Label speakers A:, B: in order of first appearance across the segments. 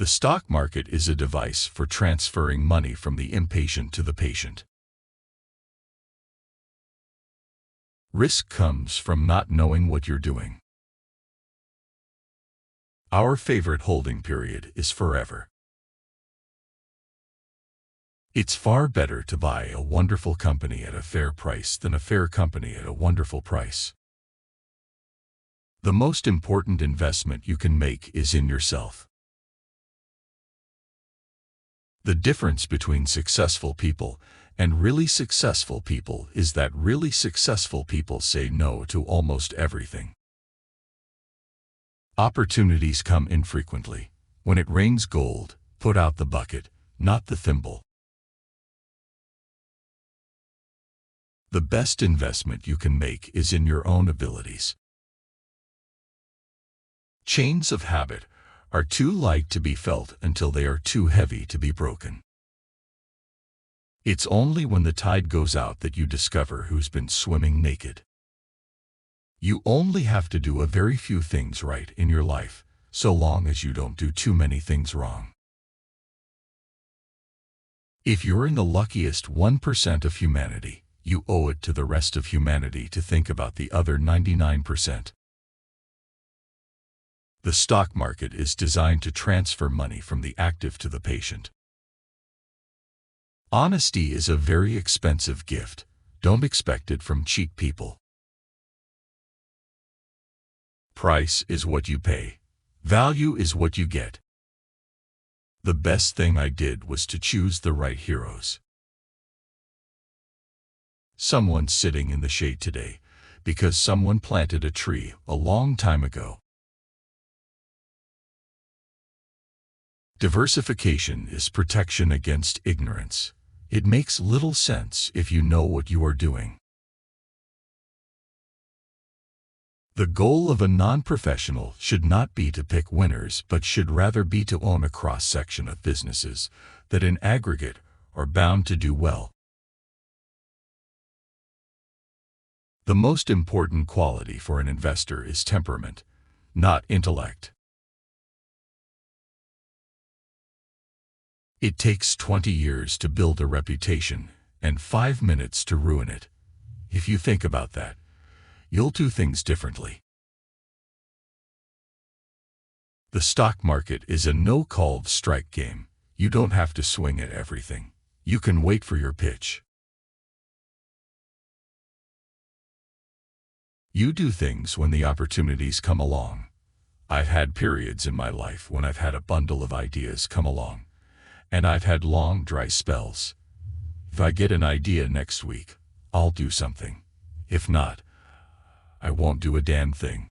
A: The stock market is a device for transferring money from the impatient to the patient. Risk comes from not knowing what you're doing. Our favorite holding period is forever. It's far better to buy a wonderful company at a fair price than a fair company at a wonderful price. The most important investment you can make is in yourself. The difference between successful people and really successful people is that really successful people say no to almost everything. Opportunities come infrequently. When it rains gold, put out the bucket, not the thimble. The best investment you can make is in your own abilities. Chains of habit are too light to be felt until they are too heavy to be broken. It's only when the tide goes out that you discover who's been swimming naked. You only have to do a very few things right in your life, so long as you don't do too many things wrong. If you're in the luckiest 1% of humanity, you owe it to the rest of humanity to think about the other 99%. The stock market is designed to transfer money from the active to the patient. Honesty is a very expensive gift. Don't expect it from cheap people. Price is what you pay. Value is what you get. The best thing I did was to choose the right heroes. Someone's sitting in the shade today because someone planted a tree a long time ago. Diversification is protection against ignorance. It makes little sense if you know what you are doing. The goal of a non-professional should not be to pick winners, but should rather be to own a cross-section of businesses that in aggregate are bound to do well. The most important quality for an investor is temperament, not intellect. It takes 20 years to build a reputation and 5 minutes to ruin it. If you think about that, you'll do things differently. The stock market is a no-called strike game. You don't have to swing at everything. You can wait for your pitch. You do things when the opportunities come along. I've had periods in my life when I've had a bundle of ideas come along, and I've had long dry spells. If I get an idea next week, I'll do something. If not, I won't do a damn thing.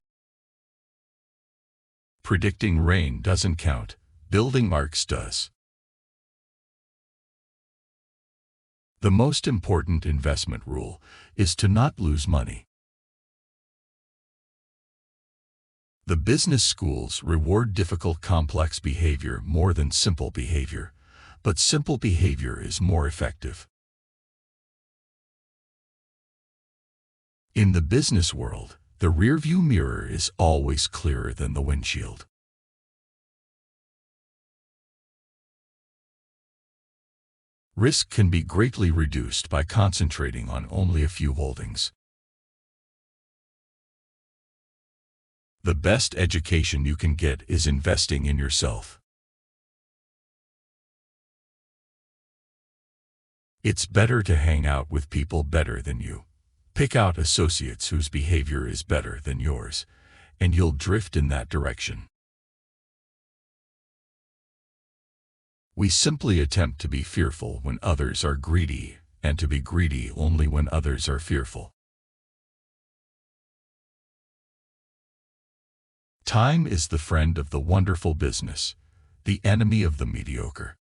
A: Predicting rain doesn't count. Building arcs does. The most important investment rule is to not lose money. The business schools reward difficult, complex behavior more than simple behavior, but simple behavior is more effective. In the business world, the rearview mirror is always clearer than the windshield. Risk can be greatly reduced by concentrating on only a few holdings. The best education you can get is investing in yourself. It's better to hang out with people better than you. Pick out associates whose behavior is better than yours, and you'll drift in that direction. We simply attempt to be fearful when others are greedy, and to be greedy only when others are fearful. Time is the friend of the wonderful business, the enemy of the mediocre.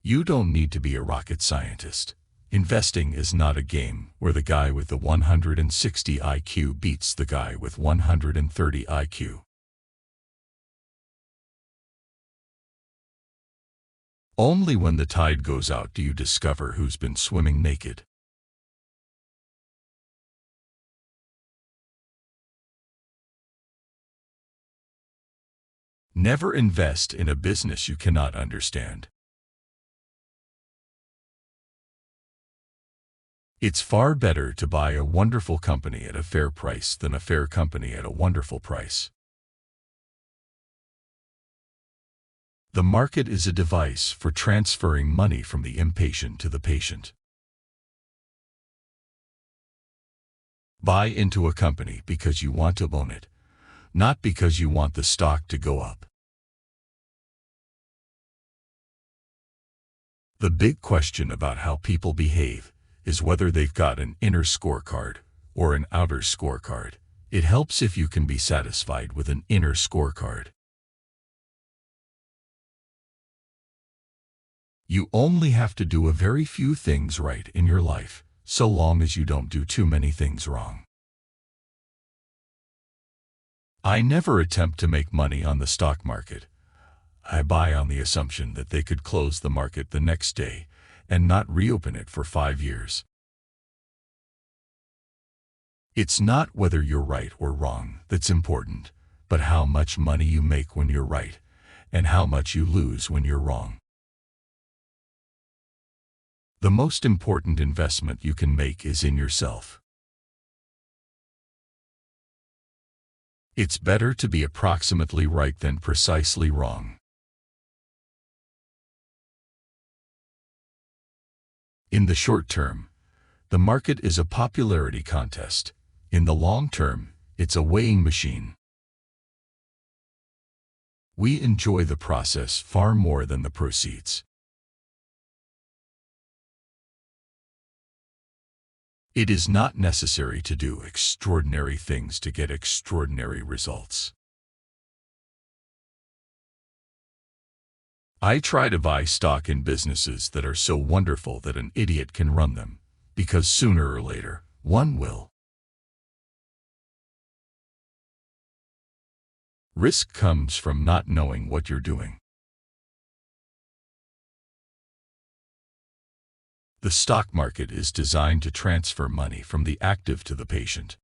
A: You don't need to be a rocket scientist. Investing is not a game where the guy with the 160 IQ beats the guy with 130 IQ. Only when the tide goes out do you discover who's been swimming naked. Never invest in a business you cannot understand. It's far better to buy a wonderful company at a fair price than a fair company at a wonderful price. The market is a device for transferring money from the impatient to the patient. Buy into a company because you want to own it, not because you want the stock to go up. The big question about how people behave is whether they've got an inner scorecard or an outer scorecard. It helps if you can be satisfied with an inner scorecard. You only have to do a very few things right in your life, so long as you don't do too many things wrong. I never attempt to make money on the stock market. I buy on the assumption that they could close the market the next day and not reopen it for 5 years. It's not whether you're right or wrong that's important, but how much money you make when you're right and how much you lose when you're wrong. The most important investment you can make is in yourself. It's better to be approximately right than precisely wrong. In the short term, the market is a popularity contest. In the long term, it's a weighing machine. We enjoy the process far more than the proceeds. It is not necessary to do extraordinary things to get extraordinary results. I try to buy stock in businesses that are so wonderful that an idiot can run them, because sooner or later, one will. Risk comes from not knowing what you're doing. The stock market is designed to transfer money from the active to the patient.